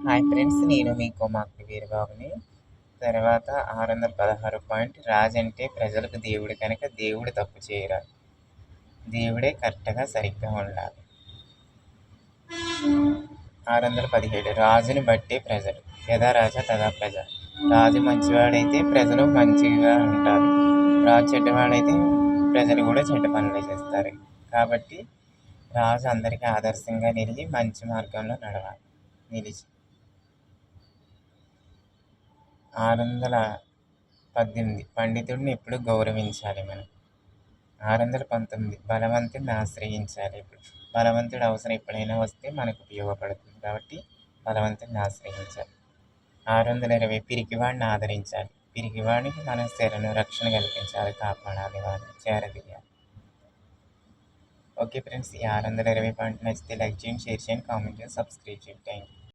Hi friends, నేను మీ కోమాకి వీరబాబుని. తర్వాత 616 point, రాజంటే ప్రజలకు దేవుడు కనుక దేవుడు తప్పు చేయరాదు, దేవుడే కరెక్ట్గా సరిగ్గా ఉండాలి. 617, రాజుని బట్టే ప్రజలు, యథా రాజా తదా ప్రజ. రాజు మంచివాడైతే ప్రజలు మంచిగా ఉంటారు, రాజు చెడ్డవాడైతే ప్రజలు కూడా చెడ్డ పనులు చేస్తారు. కాబట్టి రాజు అందరికీ ఆదర్శంగా నిలిచి మంచి మార్గంలో నిలిచి 618, పండితుడిని ఎప్పుడు గౌరవించాలి మనం. 619, బలవంతుడిని ఆశ్రయించాలి. ఇప్పుడు బలవంతుడి అవసరం ఎప్పుడైనా వస్తే మనకు ఉపయోగపడుతుంది కాబట్టి బలవంతుడిని ఆశ్రయించాలి. 620, పిరికివాడిని ఆదరించాలి. పిరికివాడికి మన శరణు రక్షణ కల్పించాలి, కాపాడాలి, వాడిని చేరదీయాలి. ఓకే ఫ్రెండ్స్, ఈ 620 పాయింట్ నచ్చితే లైక్ చేయండి, షేర్ చేయండి, కామెంట్ చేయండి, సబ్స్క్రైబ్ చేయండి. Thank you.